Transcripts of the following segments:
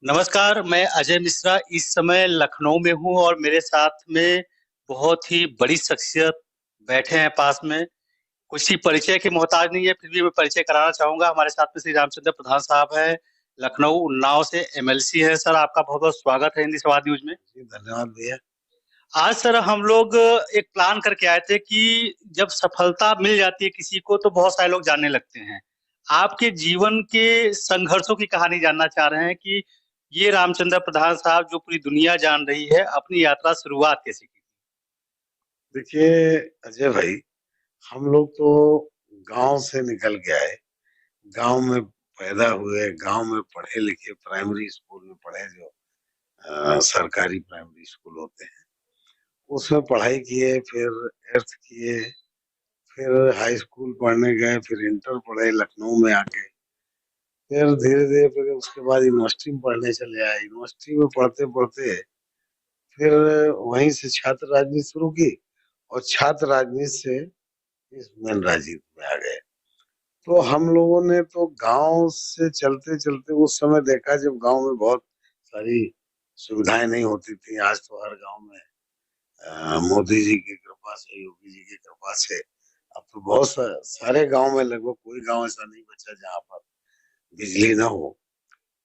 नमस्कार, मैं अजय मिश्रा इस समय लखनऊ में हूँ और मेरे साथ में बहुत ही बड़ी शख्सियत बैठे हैं पास में। किसी परिचय के मोहताज नहीं है, फिर भी मैं परिचय कराना चाहूँगा। हमारे साथ में श्री रामचंद्र प्रधान साहब हैं, लखनऊ उन्नाव से एमएलसी हैं। सर, आपका बहुत-बहुत स्वागत है हिंदी संवाद न्यूज़ में। जी, धन्यवाद भैया। आज सर हम लोग एक प्लान करके आए थे कि जब सफलता मिल जाती है किसी को तो बहुत सारे लोग जानने लगते हैं। आपके जीवन के संघर्षों की कहानी जानना चाह रहे हैं कि ये रामचंद्र प्रधान साहब जो पूरी दुनिया जान रही है, अपनी यात्रा शुरुआत कैसे की? देखिए अजय भाई, हम लोग तो गांव से निकल के आए, गांव में पैदा हुए, गांव में पढ़े लिखे, प्राइमरी स्कूल में पढ़े जो सरकारी प्राइमरी स्कूल होते हैं उसमें पढ़ाई किए, फिर एर्थ किए, फिर हाई स्कूल पढ़ने गए, फिर इंटर पढ़े लखनऊ में आके, फिर धीरे धीरे फिर उसके बाद यूनिवर्सिटी में पढ़ने चले आए। यूनिवर्सिटी में पढ़ते पढ़ते फिर वहीं से छात्र राजनीति शुरू की और छात्र राजनीति से इस मेन राजनीति में आ गए। तो हम लोगों ने तो गांव से चलते चलते उस समय देखा जब गांव में बहुत सारी सुविधाएं नहीं होती थी। आज तो हर गांव में मोदी जी की कृपा से, योगी जी की कृपा से अब तो बहुत सारे गांव में, लगभग कोई गांव ऐसा नहीं बचा जहाँ पर बिजली ना हो।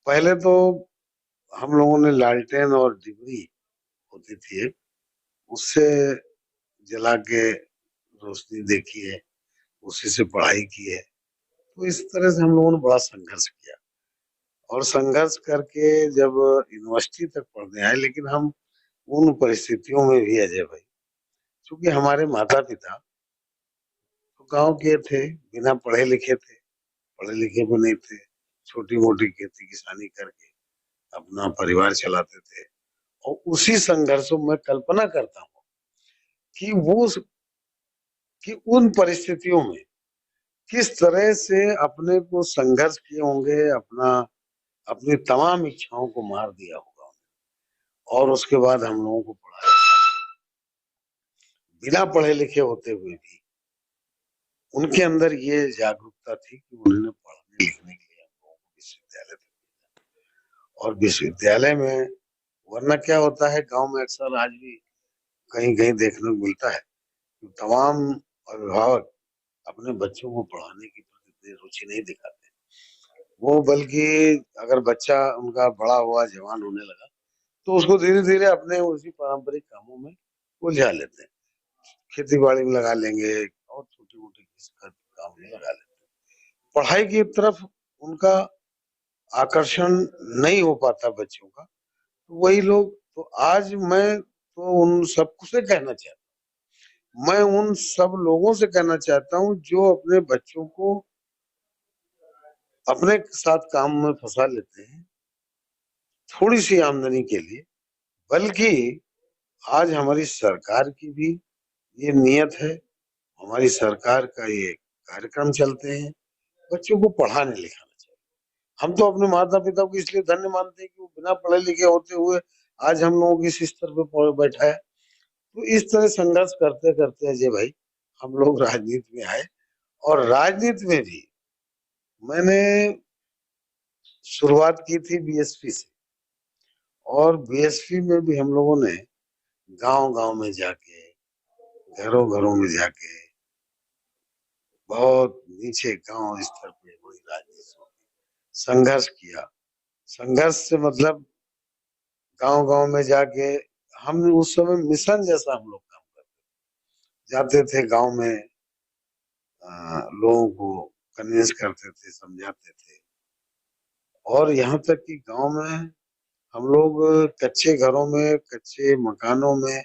पहले तो हम लोगों ने लालटेन और डिबरी होती थी एक, उससे जला के रोशनी देखी है, उसी से पढ़ाई की है। तो इस तरह से हम लोगों ने बड़ा संघर्ष किया और संघर्ष करके जब यूनिवर्सिटी तक पढ़ने आए, लेकिन हम उन परिस्थितियों में भी अजय भाई, क्योंकि हमारे माता पिता तो गांव के थे, बिना पढ़े लिखे थे, पढ़े लिखे भी नहीं थे, छोटी मोटी खेती किसानी करके अपना परिवार चलाते थे। और उसी संघर्षों में कल्पना करता हूँ कि कि उन परिस्थितियों में किस तरह से अपने को संघर्ष किए होंगे, अपनी तमाम इच्छाओं को मार दिया होगा और उसके बाद हम लोगों को पढ़ाया, बिना पढ़े लिखे होते हुए भी उनके अंदर ये जागरूकता थी कि उन्होंने पढ़ने लिखने के लिए हम लोगों को विश्वविद्यालय तक भेजा। और विश्वविद्यालय में, वरना क्या होता है गांव में अक्सर आज भी कहीं कहीं देखने को मिलता है कि तमाम अभिभावक अपने बच्चों को पढ़ाने की प्रति इतनी रुचि नहीं दिखाते। वो बल्कि अगर बच्चा उनका बड़ा हुआ, जवान होने लगा, तो उसको धीरे धीरे अपने उसी पारंपरिक कामों में उलझा लेते हैं। खेती बाड़ी में लगा लेंगे और छोटी मोटी काम में लगा लेते हैं। पढ़ाई की तरफ उनका आकर्षण नहीं हो पाता बच्चों का। तो वही लोग, तो आज मैं तो उन सबसे कहना चाहता हूँ, मैं उन सब लोगों से कहना चाहता हूँ जो अपने बच्चों को अपने साथ काम में फंसा लेते हैं थोड़ी सी आमदनी के लिए। बल्कि आज हमारी सरकार की भी ये नियत है, हमारी सरकार का ये कार्यक्रम चलते हैं, बच्चों को पढ़ाने लिखाना चाहिए। हम तो अपने माता पिता को इसलिए धन्य मानते हैं कि वो बिना पढ़े लिखे होते हुए आज हम लोगों को इस स्तर पे बैठा है। तो इस तरह संघर्ष करते करते अजय भाई हम लोग राजनीति में आए। और राजनीति में भी मैंने शुरुआत की थी बीएसपी से, और बीएसपी में भी हम लोगों ने गांव गांव में जाके, घरों घरों में जाके, बहुत नीचे गांव स्तर पे बड़ी राजनीति, संघर्ष किया। संघर्ष से मतलब गांव गांव में जाके हम उस समय मिशन जैसा हम लोग काम करते, जाते थे गांव में, लोगों को कन्विंस करते थे, समझाते थे। और यहाँ तक कि गांव में हम लोग कच्चे घरों में, कच्चे मकानों में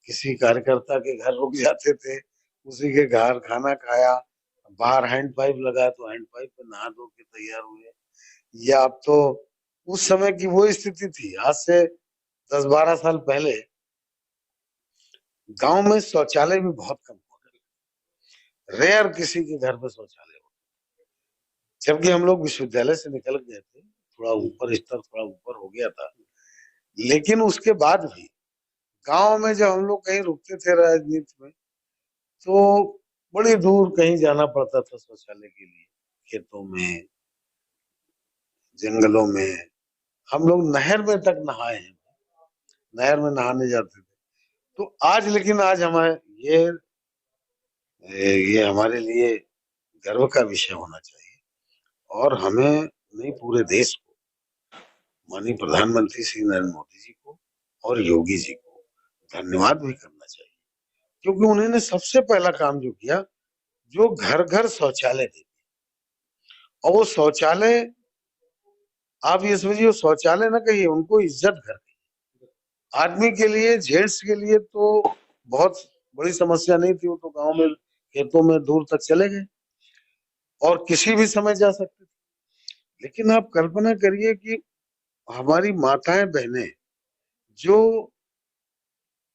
किसी कार्यकर्ता के घर रुक जाते थे, उसी के घर खाना खाया, बाहर हैंड पाइप लगा तो हैंड पाइप पे नहा धो के तैयार हुए। या अब तो उस समय की वो स्थिति थी, आज से 10-12 साल पहले गांव में शौचालय भी बहुत कम हो गए, रेयर किसी के घर में शौचालय हो। जबकि हम लोग विश्वविद्यालय से निकल गए थे, थोड़ा ऊपर स्तर थोड़ा ऊपर हो गया था, लेकिन उसके बाद भी गांव में जब हम लोग कहीं रुकते थे राजनीति में, तो बड़ी दूर कहीं जाना पड़ता था शौचालय के लिए, खेतों में, जंगलों में, हम लोग नहर में तक नहाए हैं, नहर में नहाने जाते थे। तो आज, लेकिन आज हमारे ये ये हमारे लिए गर्व का विषय होना चाहिए, और हमें नहीं, पूरे देश को, माननीय प्रधानमंत्री श्री नरेंद्र मोदी जी को और योगी जी को धन्यवाद भी करना चाहिए, क्योंकि उन्होंने सबसे पहला काम जो किया, जो घर घर शौचालय दे दिया। और वो शौचालय, आप ये समझिए, शौचालय ना कहिए, उनको इज्जत घर की। आदमी के लिए, जेंट्स के लिए तो बहुत बड़ी समस्या नहीं थी, वो तो गांव में खेतों में दूर तक चले गए और किसी भी समय जा सकते थे। लेकिन आप कल्पना करिए कि हमारी माताएं बहनें, जो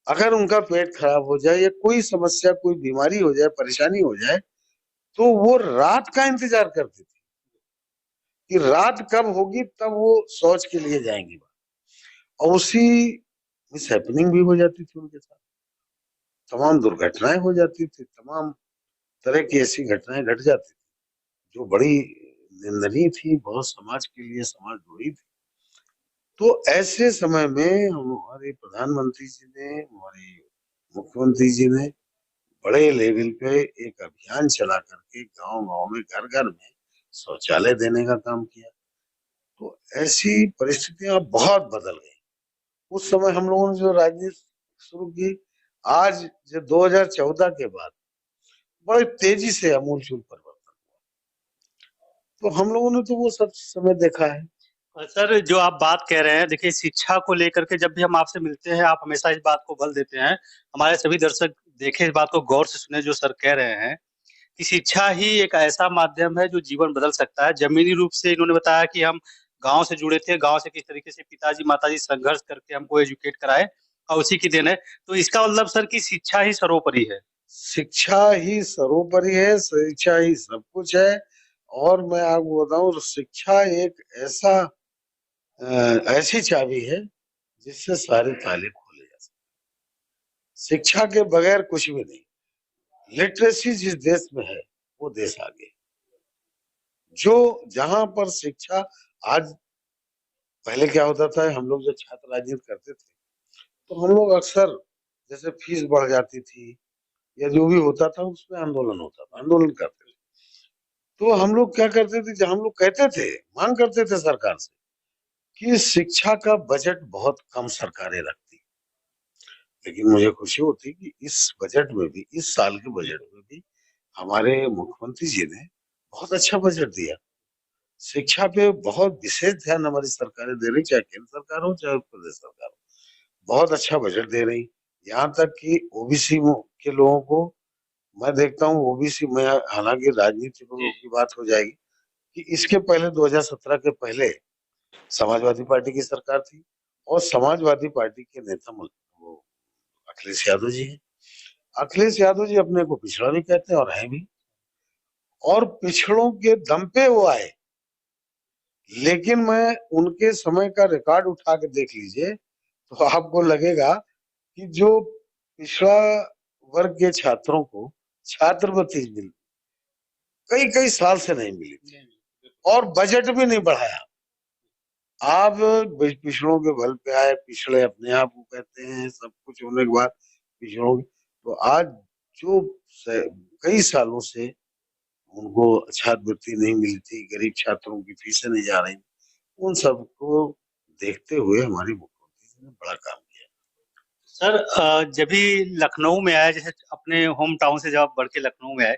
अगर उनका पेट खराब हो जाए या कोई समस्या, कोई बीमारी हो जाए, परेशानी हो जाए, तो वो रात का इंतजार करती थी कि रात कब होगी, तब वो शौच के लिए जाएंगी। और उसी मिस हैपनिंग भी हो जाती थी उनके साथ, तमाम दुर्घटनाएं हो जाती थी, तमाम तरह की ऐसी घटनाएं घट जाती थी जो बड़ी निंदनीय थी, बहुत समाज के लिए, समाज द्रोही थी। तो ऐसे समय में हमारे प्रधानमंत्री जी ने, हमारे मुख्यमंत्री जी ने बड़े लेवल पे एक अभियान चला करके गांव गांव में, घर घर में शौचालय देने का काम किया। तो ऐसी परिस्थितियां बहुत बदल गई। उस समय हम लोगों ने जो राजनीति शुरू की, आज जो 2014 के बाद बड़ी तेजी से आमूलचूल परिवर्तन, तो हम लोगों ने तो वो सब समय देखा है। सर, जो आप बात कह रहे हैं, देखिए शिक्षा को लेकर के जब भी हम आपसे मिलते हैं, आप हमेशा इस बात को बल देते हैं। हमारे सभी दर्शक देखें, इस बात को गौर से सुने जो सर कह रहे हैं कि शिक्षा ही एक ऐसा माध्यम है जो जीवन बदल सकता है। जमीनी रूप से इन्होंने बताया कि हम गांव से जुड़े थे, गांव से किस तरीके से पिताजी माताजी संघर्ष करके हमको एजुकेट कराए और उसी की देन है। तो इसका मतलब सर कि शिक्षा ही सर्वोपरि है। शिक्षा ही सर्वोपरि है, शिक्षा ही सब कुछ है। और मैं आपको बताऊं, शिक्षा एक ऐसी चाबी है जिससे सारे ताले खोले जा सकते। शिक्षा के बगैर कुछ भी नहीं। लिटरेसी जिस देश में है, वो देश आगे। जो जहां पर शिक्षा, आज, पहले क्या होता था, हम लोग जब छात्र राजनीति करते थे, तो हम लोग अक्सर, जैसे फीस बढ़ जाती थी या जो भी होता था, उसमें आंदोलन होता था, आंदोलन करते थे। तो हम लोग क्या करते थे, जब हम लोग कहते थे, मांग करते थे सरकार से कि शिक्षा का बजट बहुत कम सरकारें रखती, लेकिन मुझे खुशी होती कि इस बजट में भी, इस साल के बजट में भी, हमारे मुख्यमंत्री जी ने बहुत अच्छा बजट दिया। शिक्षा पे बहुत विशेष ध्यान हमारी सरकारें दे रही, चाहे केंद्र सरकार हो चाहे प्रदेश सरकार हो, बहुत अच्छा बजट दे रही। यहाँ तक कि ओबीसी के लोगों को, मैं देखता हूँ ओबीसी में, हालांकि राजनीति की बात हो जाएगी, कि इसके पहले 2017 के पहले समाजवादी पार्टी की सरकार थी, और समाजवादी पार्टी के नेता वो अखिलेश यादव जी हैं। अखिलेश यादव जी अपने को पिछड़ा भी कहते हैं और हैं भी, और पिछड़ों के दम पे वो आए। लेकिन मैं उनके समय का रिकॉर्ड उठा के देख लीजिए, तो आपको लगेगा कि जो पिछड़ा वर्ग के छात्रों को छात्रवृत्ति मिली, कई कई साल से नहीं मिली थी, और बजट भी नहीं बढ़ाया। आप पिछड़ों के बल पे आए, पिछड़े अपने आप को कहते हैं, सब कुछ होने के बाद पिछड़ों की, तो आज जो कई सालों से उनको छात्रवृत्ति नहीं मिली थी, गरीब छात्रों की फीसें नहीं जा रही, उन सबको देखते हुए हमारी मुख्यमंत्री जी ने बड़ा काम किया। सर, जब भी लखनऊ में आए, जैसे अपने होम टाउन से जब आप बढ़ के लखनऊ में आए,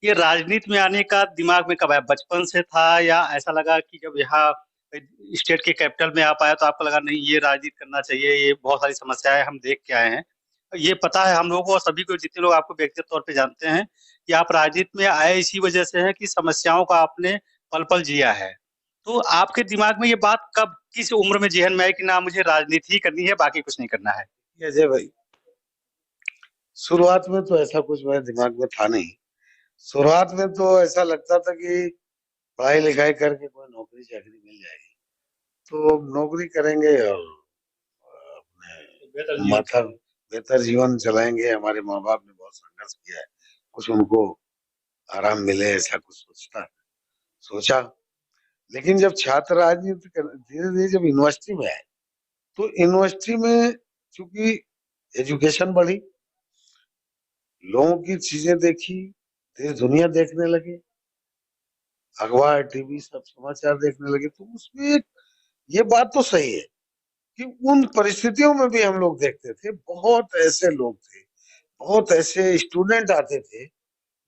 ये राजनीति में आने का दिमाग में कब आया? बचपन से था या ऐसा लगा कि जब यहाँ स्टेट के कैपिटल में आप आए तो आपको लगा नहीं ये राजनीति करना चाहिए, ये बहुत सारी समस्याएं हम देख के आए हैं। ये पता है हम लोगों को और सभी को, जितने लोग आपको व्यक्तिगत तौर पे जानते हैं, कि आप राजनीति में आए इसी वजह से है कि समस्याओं का आपने पल पल जिया है। तो आपके दिमाग में ये बात कब, किस उम्र में जहन में आई कि ना मुझे राजनीति ही करनी है, बाकी कुछ नहीं करना है? अजय भाई, शुरुआत में तो ऐसा कुछ मेरे दिमाग में था नहीं। शुरुआत में तो ऐसा लगता था कि पढ़ाई लिखाई करके कोई नौकरी चाकरी मिल जाएगी, तो नौकरी करेंगे और अपने माथा बेहतर जीवन चलाएंगे। हमारे माँ बाप ने बहुत संघर्ष किया है, कुछ उनको आराम मिले, ऐसा कुछ सोचा। लेकिन जब छात्र राजनीति धीरे धीरे जब यूनिवर्सिटी में आए, तो यूनिवर्सिटी में चूंकि एजुकेशन बढ़ी, लोगों की चीजें देखी, देश दुनिया देखने लगे, अखबार टीवी सब समाचार देखने लगे, तो उसमें ये बात तो सही है कि उन परिस्थितियों में भी हम लोग देखते थे, बहुत ऐसे लोग थे, बहुत ऐसे स्टूडेंट आते थे।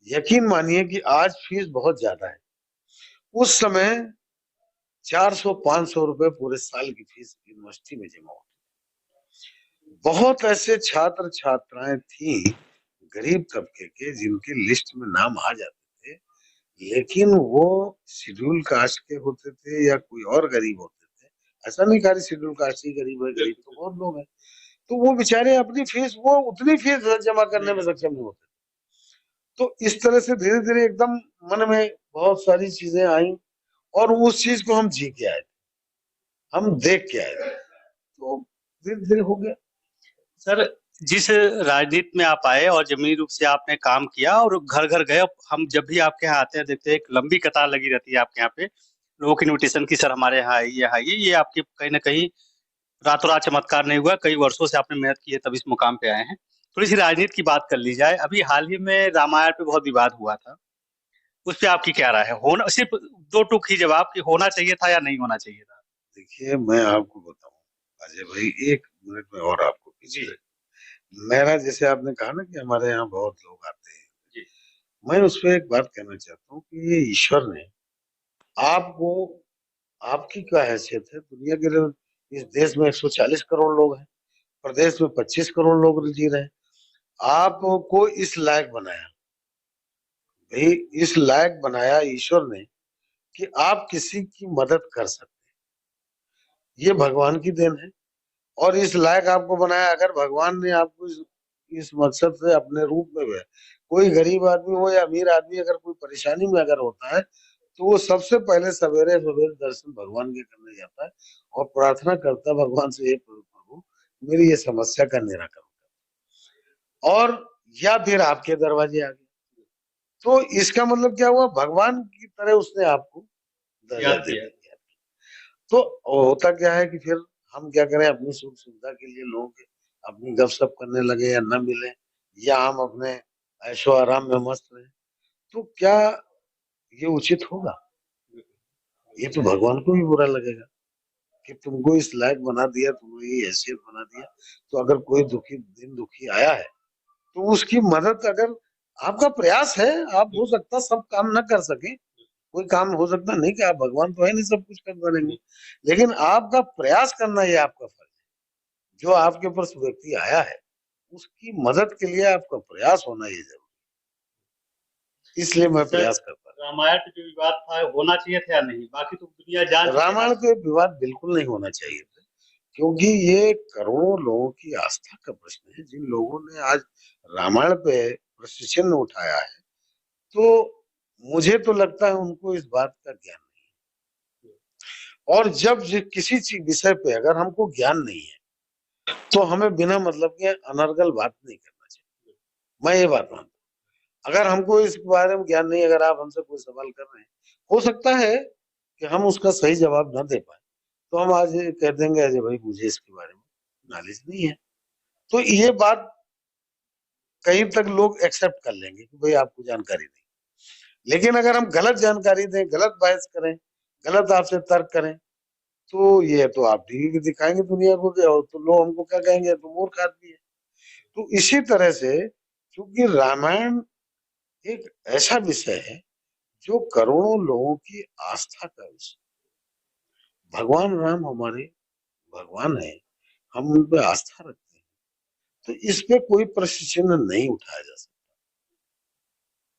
यकीन मानिए कि आज फीस बहुत ज्यादा है, उस समय 400-500 रुपए पूरे साल की फीस यूनिवर्सिटी में जमा होती। बहुत ऐसे छात्र छात्राएं थी गरीब तबके के जिनके लिस्ट में नाम आ जाते थे, लेकिन वो शेड्यूल कास्ट के होते थे या कोई और गरीब होते थे। ऐसा नहीं खाली शेड्यूल कास्ट ही गरीब है, गरीब तो बहुत लोग हैं। तो वो बेचारे अपनी फीस, वो उतनी फीस जमा करने में सक्षम नहीं होते। तो इस तरह से धीरे धीरे एकदम मन में बहुत सारी चीजें आई, और उस चीज को हम जी के आए थे, हम देख के आए थे, तो धीरे धीरे हो गया। सर, जिस राजनीति में आप आए और जमीनी रूप से आपने काम किया और घर घर गए, हम जब भी आपके यहाँ आते हैं देखते हैं एक लंबी कतार लगी रहती है आपके यहाँ पे लोगों की इन्विटेशन की, सर हमारे यहाँ आइए आइए। ये आपकी कहीं ना कहीं रातों रात चमत्कार नहीं हुआ, कई वर्षों से आपने मेहनत की है तब इस मुकाम पे आए हैं। थोड़ी सी राजनीति की बात कर ली जाए। अभी हाल ही में रामायण पे बहुत विवाद हुआ था, उस पे आपकी क्या राय है? होना, सिर्फ दो टूक ही जवाब, कि होना चाहिए था या नहीं होना चाहिए था। देखिए, मैं आपको बताऊं अजय भाई, 1 मिनट में और आपको पीछे, मेरा जैसे आपने कहा ना कि हमारे यहाँ बहुत लोग आते हैं जी, मैं उस पर एक बात कहना चाहता हूँ कि ये ईश्वर ने आपको, आपकी क्या हैसियत है दुनिया के लिए? इस देश में 140 करोड़ लोग हैं, प्रदेश में 25 करोड़ लोग जी रहे हैं, आपको इस लायक बनाया भाई, इस लायक बनाया ईश्वर ने कि आप किसी की मदद कर सकते हैं। ये भगवान की देन है, और इस लायक आपको बनाया। अगर भगवान ने आपको इस मकसद से अपने रूप में भी, कोई गरीब आदमी हो या अमीर आदमी अगर कोई परेशानी में अगर होता है, तो वो सबसे पहले सवेरे सवेरे दर्शन भगवान के करने जाता है और प्रार्थना करता है भगवान से, हे प्रभु मेरी ये समस्या का निराकरण कर, और या फिर आपके दरवाजे आ गए। तो इसका मतलब क्या हुआ? भगवान की तरह उसने आपको दर्जा दे दिया। तो होता क्या है कि फिर हम क्या करें, अपनी सुख सुविधा के लिए लोगों के अपनी गपशप करने लगे या न मिले, या हम अपने ऐशो आराम में मस्त रहे, तो क्या ये उचित होगा? ये तो भगवान को भी बुरा लगेगा कि तुमको इस लायक बना दिया, तुमको ये हैसियत बना दिया, तो अगर कोई दुखी दिन दुखी आया है तो उसकी मदद, अगर आपका प्रयास है, आप हो सकता सब काम न कर सके, कोई काम हो सकता नहीं कि आप भगवान तो है नहीं सब कुछ कर देंगे, लेकिन आपका प्रयास करना ये आपका फर्ज है। जो आपके ऊपर व्यक्ति आया है उसकी मदद के लिए आपका प्रयास होना ये जरूरी, इसलिए मैं प्रयास करता हूँ। रामायण पे जो विवाद था होना चाहिए था या नहीं, बाकी तो दुनिया जान, रामायण पे विवाद बिल्कुल नहीं होना चाहिए था, क्योंकि ये करोड़ों लोगों की आस्था का प्रश्न है। जिन लोगों ने आज रामायण पे प्रश्न उठाया है, तो मुझे तो लगता है उनको इस बात का ज्ञान नहीं है। और जब किसी चीज विषय पे अगर हमको ज्ञान नहीं है, तो हमें बिना मतलब के अनर्गल बात नहीं करना चाहिए। मैं ये बात मानता हूँ, अगर हमको इस बारे में ज्ञान नहीं, अगर आप हमसे कोई सवाल कर रहे हैं, हो सकता है कि हम उसका सही जवाब न दे पाए, तो हम आज कह देंगे अजय भाई मुझे इसके बारे में नॉलेज नहीं है। तो ये बात कहीं तक लोग एक्सेप्ट कर लेंगे कि भाई आपको जानकारी नहीं। लेकिन अगर हम गलत जानकारी दें, गलत बहस करें, गलत आपसे तर्क करें, तो ये तो आप टीवी पे दिखाएंगे दुनिया को, तो लोग हमको क्या कहेंगे, तो मूर्ख आदमी है। तो इसी तरह से क्योंकि रामायण एक ऐसा विषय है जो करोड़ों लोगों की आस्था का विषय, भगवान राम हमारे भगवान है, हम उन पे आस्था रखते हैं, तो इस पे कोई प्रश्न चिन्ह नहीं उठाया जा सकता।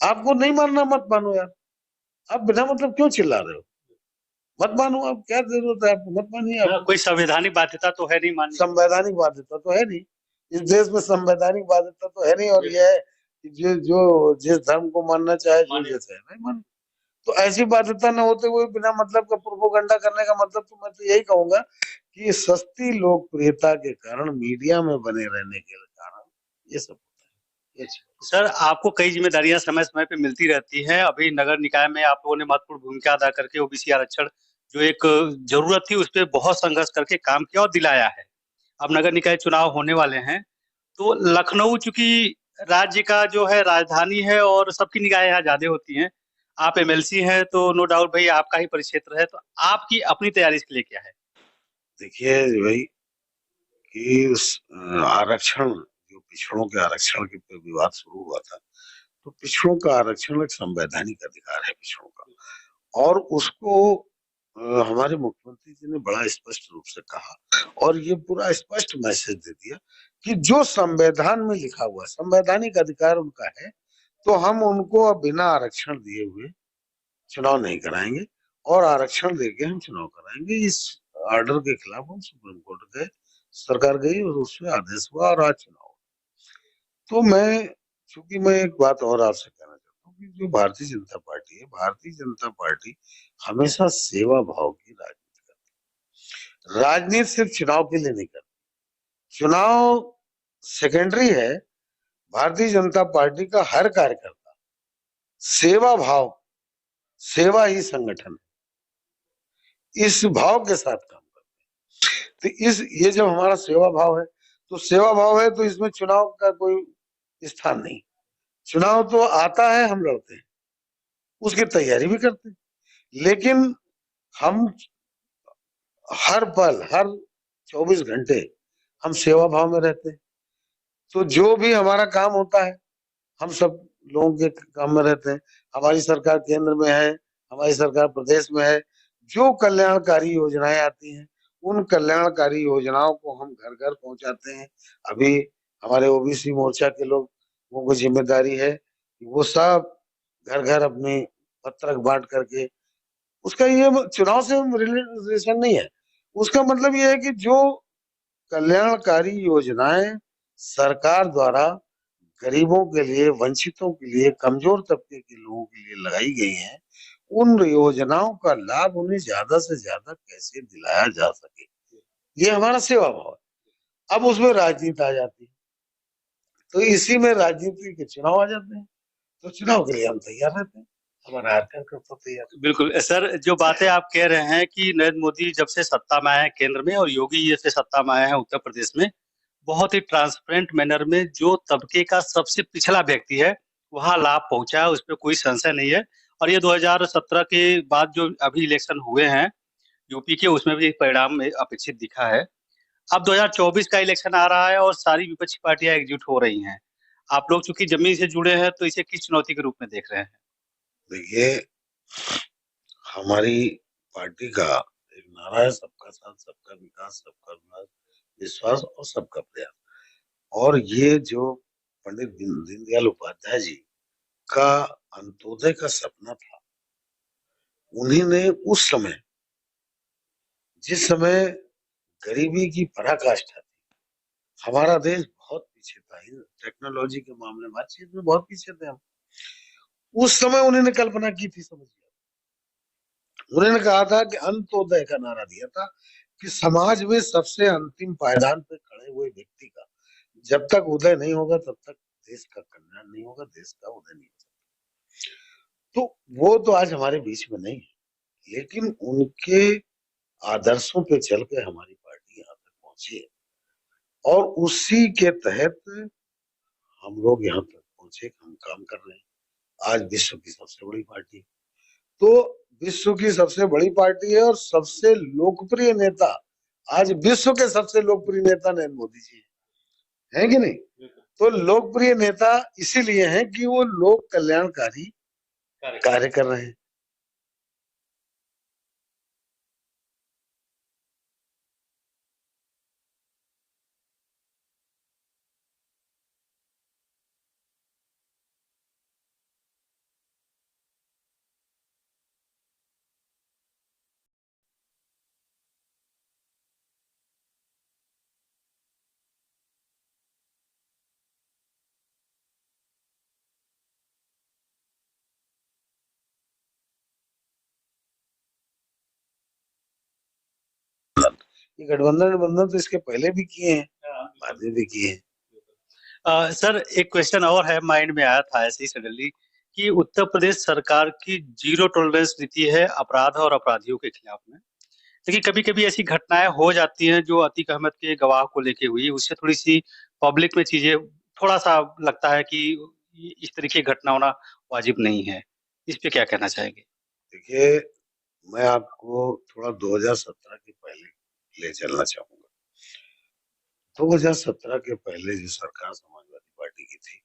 आपको नहीं मानना मत मानो यार, आप बिना मतलब क्यों चिल्ला रहे हो? मत मानो, आप क्या जरूरत है, आपको मत मानिए। आप कोई संवैधानिक बाध्यता तो है नहीं मानने, संवैधानिक बाध्यता तो है नहीं, इस देश में संवैधानिक बाध्यता तो है नहीं, और यह है कि जो जो जिस धर्म को मानना चाहे, जो जैसे है नहीं मान, तो ऐसी बाध्यता न होते हुए बिना मतलब का प्रोपोगंडा करने का मतलब, तो मैं तो यही कहूंगा कि सस्ती लोकप्रियता के कारण, मीडिया में बने रहने के कारण ये सब होता है। सर आपको कई जिम्मेदारियां समय समय पे मिलती रहती हैं। अभी नगर निकाय में आप लोगों ने महत्वपूर्ण भूमिका अदा करके ओबीसी आरक्षण जो एक जरूरत थी उस पर बहुत संघर्ष करके काम किया और दिलाया है। अब नगर निकाय चुनाव होने वाले हैं, तो लखनऊ चूंकि राज्य का जो है राजधानी है और सबकी निगाहें यहाँ ज्यादा होती हैं। आप एमएलसी हैं तो नो डाउट भाई आपका ही परिक्षेत्र है, तो आपकी अपनी तैयारी इसके लिए क्या है? देखिए भाई कि उस आरक्षण जो पिछड़ों के आरक्षण के पे विवाद शुरू हुआ था, तो पिछड़ों का आरक्षण एक संवैधानिक अधिकार है पिछड़ों का, और उसको हमारे मुख्यमंत्री जी ने बड़ा स्पष्ट रूप से कहा और ये पूरा स्पष्ट मैसेज दे दिया कि जो संविधान में लिखा हुआ संवैधानिक अधिकार उनका है, तो हम उनको अब बिना आरक्षण दिए हुए चुनाव नहीं कराएंगे, और आरक्षण देके हम चुनाव कराएंगे। इस ऑर्डर के खिलाफ हम सुप्रीम कोर्ट गए, सरकार गई और उसमें आदेश हुआ और आज चुनाव। तो चूंकि मैं एक बात और आपसे कहना चाहता हूँ कि जो भारतीय जनता पार्टी है, भारतीय जनता पार्टी हमेशा सेवा भाव की राजनीति करती है। राजनीति सिर्फ चुनाव के लिए नहीं करती, चुनाव सेकेंडरी है। भारतीय जनता पार्टी का हर कार्यकर्ता सेवा भाव, सेवा ही संगठन है, इस भाव के साथ काम करते हैं। तो ये जब हमारा सेवा भाव है, तो सेवा भाव है तो इसमें चुनाव का कोई स्थान नहीं। चुनाव तो आता है, हम लड़ते हैं, उसकी तैयारी भी करते हैं, लेकिन हम हर पल, हर 24 घंटे हम सेवा भाव में रहते हैं। तो जो भी हमारा काम होता है, हम सब लोगों के काम में रहते हैं। हमारी सरकार केंद्र में है, हमारी सरकार प्रदेश में है, जो कल्याणकारी योजनाएं आती हैं, उन कल्याणकारी योजनाओं को हम घर घर पहुंचाते हैं। अभी हमारे ओबीसी मोर्चा के लोगों को जिम्मेदारी है कि वो सब घर घर अपने पत्रक बांट करके, उसका ये चुनाव से रिलेशन नहीं है। उसका मतलब ये है कि जो कल्याणकारी योजनाएं सरकार द्वारा गरीबों के लिए, वंचितों के लिए, कमजोर तबके के लोगों के लिए लगाई गई हैं, उन योजनाओं का लाभ उन्हें ज्यादा से ज्यादा कैसे दिलाया जा सके, ये हमारा सेवा भाव है। अब उसमें राजनीति आ जाती है, तो इसी में राजनीति के चुनाव आ जाते हैं, तो चुनाव के लिए हम तैयार रहते हैं, हमारा हर कार्यकर्ता तैयार है। बिल्कुल सर, जो बातें आप कह रहे हैं कि नरेंद्र मोदी जब से सत्ता में आए हैं केंद्र में और योगी जब से सत्ता में आए हैं उत्तर प्रदेश में, बहुत ही ट्रांसपेरेंट मैनर में जो तबके का सबसे पिछड़ा व्यक्ति है वहां लाभ पहुंचा है, उस पर कोई संशय नहीं है। और ये 2017 के बाद जो अभी इलेक्शन हुए हैं यूपी के, उसमें भी परिणाम अपेक्षित दिखा है। अब 2024 का इलेक्शन आ रहा है और सारी विपक्षी पार्टियां एकजुट हो रही हैं। आप लोग चूंकि जमीन से जुड़े हैं तो इसे किस चुनौती के रूप में देख रहे हैं? देखिए, हमारी पार्टी का एक नारा है, सबका साथ, सबका विकास, सबका विश्वास और सबका प्रयास। और ये जो पंडित दीनदयाल उपाध्याय जी का अंत्योदय का सपना था, उन्हीं ने उस समय, जिस समय गरीबी की पराकाष्ठा थी, हमारा देश बहुत पीछे था टेक्नोलॉजी के मामले में, हर चीज में बहुत पीछे थे हम। उस समय उन्होंने कल्पना की थी, समझिए, उन्होंने कहा था कि अंत्योदय का नारा दिया था कि समाज में सबसे अंतिम पायदान पे खड़े हुए व्यक्ति का जब तक उदय नहीं होगा तब तक देश का कल्याण नहीं होगा, देश का उदय नहीं हो सकता। तो वो तो आज हमारे बीच में नहीं है, लेकिन उनके आदर्शों पे चल के हमारी पार्टी यहाँ तक पहुंची है, और उसी के तहत हम लोग यहाँ तक पहुंचे, हम काम कर रहे हैं। आज विश्व की सबसे बड़ी पार्टी, तो विश्व की सबसे बड़ी पार्टी है और सबसे लोकप्रिय नेता, आज विश्व के सबसे लोकप्रिय नेता नरेंद्र मोदी जी है कि नहीं? तो लोकप्रिय नेता इसीलिए हैं कि वो लोक कल्याणकारी कार्य कर रहे हैं। ये गठबंधन तो इसके पहले भी किए हैं, बाद में भी किए हैं। सर एक क्वेश्चन और है, माइंड में आया था ऐसे ही सडनली कि उत्तर प्रदेश सरकार की जीरो टॉलरेंस नीति है अपराध और अपराधियों के खिलाफ में। लेकिन कभी-कभी ऐसी घटनाएँ हो जाती हैं जो अतीक अहमद के गवाह को लेके हुई, उससे थोड़ी-सी पब्लिक में चीज़ें थोड़ा-सा लगता है कि इस तरीके की घटना होना वाजिब नहीं है। इस पे क्या कहना चाहेंगे? देखिए, मैं आपको थोड़ा 2017 के पहले ले चलना चाहूँगा। 2017 के पहले जो सरकार समाजवादी पार्टी की थी,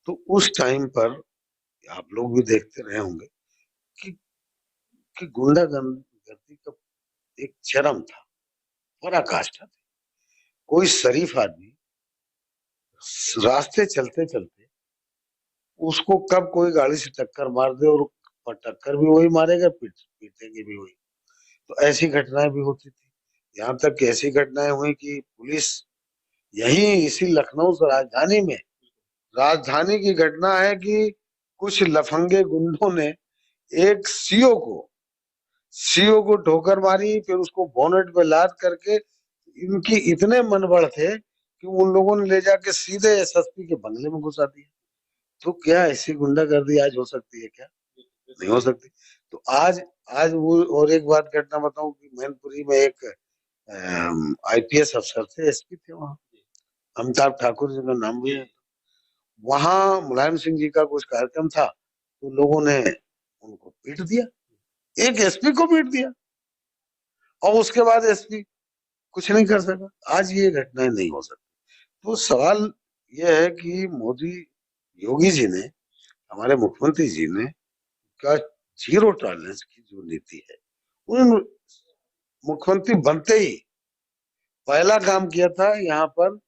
तो उस टाइम पर आप लोग भी देखते रहे होंगे कि गुंडागर्दी का एक चरम था, पराकाष्ठा थी। कोई शरीफ आदमी रास्ते चलते-चलते उसको कब कोई गाड़ी से टक्कर मार दे और टक्कर भी वही मारेगा, पीटेंगे भी वही। तो ऐसी घटनाएँ भी होती थी। यहाँ तक कि ऐसी घटनाएँ हुई कि पुलिस यहीं इसी लखनऊ से राजधानी की घटना है कि कुछ लफंगे गुंडों ने एक सीओ को ठोकर मारी, फिर उसको बोनेट पे लाद करके इनकी इतने मनबड़ थे कि उन लोगों ने ले जाके सीधे एसएसपी के बंगले में घुसा दिया। तो क्या ऐसी गुंडागर्दी आज हो सकती है क्या? नहीं हो सकती। तो आज आज वो और एक बात घटना बताऊं कि मैनपुरी में एक आईपीएस अफसर थे, एसपी थे वहाँ, अमिताभ ठाकुर जी का नाम भी है। वहाँ मुलायम सिंह जी का कुछ कार्यक्रम था, तो लोगों ने उनको पीट दिया, एक एसपी को पीट दिया और उसके बाद एसपी कुछ नहीं कर सका। आज ये घटनाएं नहीं हो सकती। तो सवाल ये है कि योगी जी ने, हमारे मुख्यमंत्री जी ने का जीरो टॉलरेंस की जो नीति है, उन मुख्यमंत्री बनते ही पहला काम किया था यहाँ पर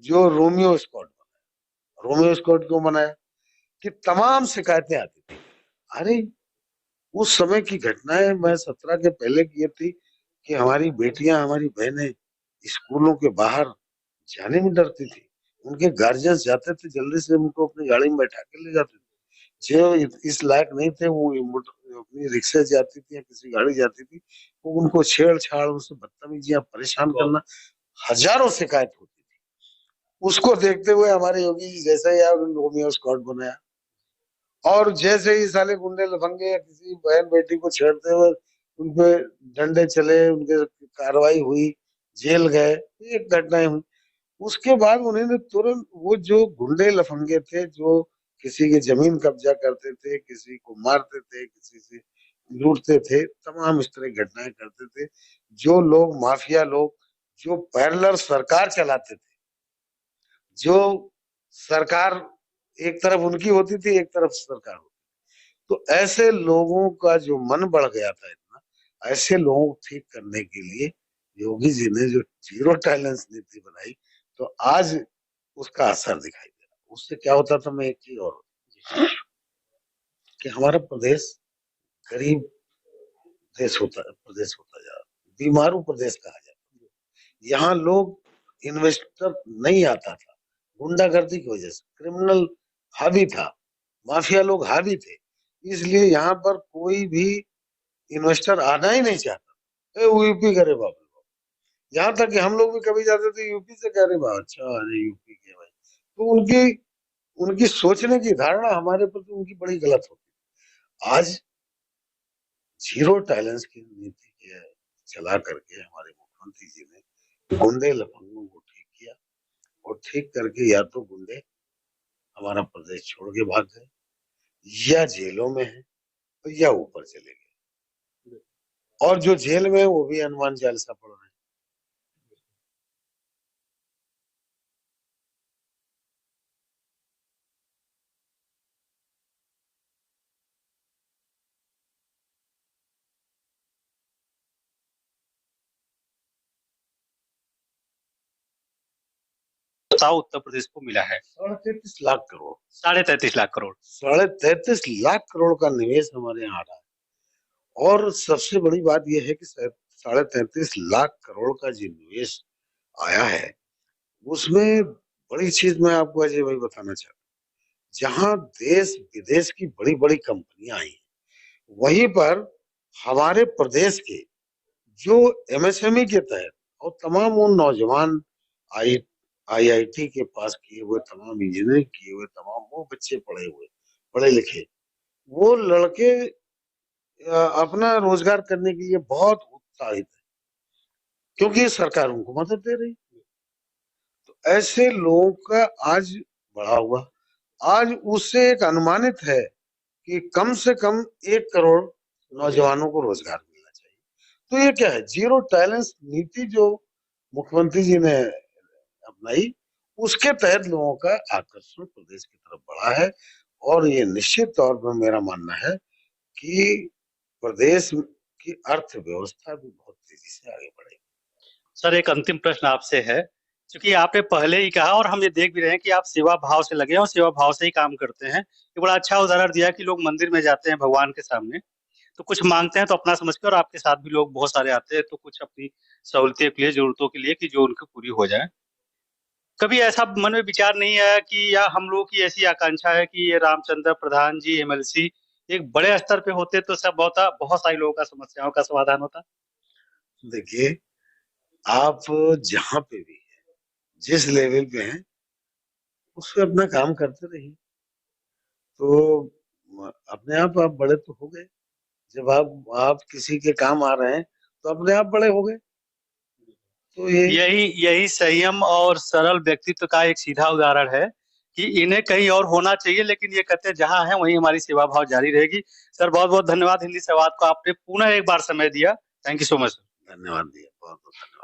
जो रोमियो स्क्वाड क्यों बनाया कि तमाम शिकायतें आती थी। अरे उस समय की घटनाएं मैं 17 के पहले की ये थी कि हमारी बेटियां, हमारी बहनें स्कूलों के बाहर जाने में डरती थी। उनके गार्जियंस जाते थे, जल्दी से उनको अपनी गाड़ी में बैठा के ले जाते थे। जो इस लायक नहीं थे वो अपनी रिक्शा जाती थी या किसी गाड़ी जाती थी, वो उनको छेड़छाड़, उनसे बदतमीजियां, परेशान करना, हजारों शिकायत होती थी। उसको देखते हुए हमारे योगी जी जैसे ही आया उन्होंने रोमियो स्क्वाड बनाया और जैसे ही साले गुंडे लफंगे या किसी बहन बेटी को छेड़ते हुए उनपे डंडे चले, उनके कार्रवाई हुई, जेल गए, एक घटनाएं हुई। उसके बाद उन्होंने तुरंत वो जो गुंडे लफंगे थे जो किसी की जमीन कब्जा करते थे, किसी को मारते थे, किसी से लूटते थे, तमाम इस तरह की घटनाएं करते थे। जो लोग माफिया लोग जो पैरेलल सरकार चलाते थे, जो सरकार एक तरफ उनकी होती थी, एक तरफ सरकार होती, तो ऐसे लोगों का जो मन बढ़ गया था इतना, ऐसे लोगों को ठीक करने के लिए योगी जी ने जो जीरो टॉलरेंस नीति बनाई, तो आज उसका असर दिखाई दे रहा। उससे क्या होता था, मैं एक चीज और कि हमारा प्रदेश गरीब प्रदेश होता जा रहा, बीमारू प्रदेश कहा जाता। यहाँ लोग इन्वेस्टर नहीं आता था, गुंडागर्दी की वजह से क्रिमिनल हावी था, माफिया लोग हावी थे, इसलिए यहाँ पर कोई भी इन्वेस्टर आना ही नहीं चाहता। वो यूपी करे बाबू, यहाँ तक कि हम लोग भी कभी जाते थे यूपी से, कह रहे बा अच्छा, अरे यूपी के भाई। तो उनकी उनकी सोचने की धारणा हमारे प्रति उनकी बड़ी गलत होती। आज जीरो टॉलरेंस की नीति के चला करके हमारे मुख्यमंत्री जी ने गुंडे लफंगों को ठीक किया और ठीक करके या तो गुंडे हमारा प्रदेश छोड़ के भाग गए, या जेलों में है, या ऊपर चले गए, और जो जेल में है वो भी हनुमान चालीसा पढ़ रहे हैं। बताओ उत्तर प्रदेश को मिला है 33 लाख करोड़, 33.5 लाख करोड़। 33.5 लाख करोड़ का निवेश हमारे यहाँ आ रहा है। और सबसे बड़ी बात यह है कि 33.5 लाख करोड़ का जो निवेश आया है, उसमें बड़ी चीज मैं आपको अजय भाई बताना चाहता हूँ। जहां देश विदेश की बड़ी बड़ी कंपनियां आई, वहीं पर हमारे प्रदेश के जो एमएसएमई के तहत और तमाम वो नौजवान आई आईआईटी के पास किए हुए, तमाम इंजीनियरिंग किए हुए, तमाम वो बच्चे पढ़े हुए, पढ़े लिखे, वो लड़के अपना रोजगार करने के लिए बहुत उत्साहित है, क्योंकि सरकार उनको मदद दे रही है। तो ऐसे लोगों का आज बढ़ा हुआ, आज उससे एक अनुमानित है कि कम से कम 1 करोड़ नौजवानों को रोजगार मिलना चाहिए। तो ये क्या है, जीरो टैलेंट नीति जो मुख्यमंत्री जी ने अपनाई, उसके तहत लोगों का आकर्षण प्रदेश की तरफ बढ़ा है। और ये निश्चित तौर पर मेरा मानना है कि प्रदेश की अर्थव्यवस्था भी बहुत तेजी से आगे बढ़ेगी। सर, एक अंतिम प्रश्न आपसे है, क्योंकि आपने पहले ही कहा और हम ये देख भी रहे हैं कि आप सेवा भाव से लगे हैं और सेवा भाव से ही काम करते हैं। ये बड़ा अच्छा उदाहरण दिया कि लोग मंदिर में जाते हैं भगवान के सामने, तो कुछ मांगते हैं तो अपना समझ के, और आपके साथ भी लोग बहुत सारे आते हैं तो कुछ अपनी सहूलियत के लिए, जरूरतों के लिए, कि जो उनकी पूरी हो जाए। कभी ऐसा मन में विचार नहीं आया कि या हम लोगों की ऐसी आकांक्षा है कि ये रामचंद्र प्रधान जी एमएलसी एक बड़े स्तर पे होते तो सब बहुत सारी लोगों का समस्याओं का समाधान होता? देखिए, आप जहां पे भी हैं, जिस लेवल पे हैं, उससे अपना काम करते रहिए, तो अपने आप बड़े तो हो गए। जब आप किसी के काम आ रहे हैं तो अपने आप बड़े हो गए। तो ये यही यही संयम और सरल व्यक्तित्व का एक सीधा उदाहरण है कि इन्हें कहीं और होना चाहिए, लेकिन ये कहते हैं जहां है वहीं हमारी सेवा भाव जारी रहेगी। सर, बहुत बहुत धन्यवाद, हिंदी संवाद को आपने पुनः एक बार समय दिया। Thank you so much. धन्यवाद दिया, बहुत बहुत धन्यवाद।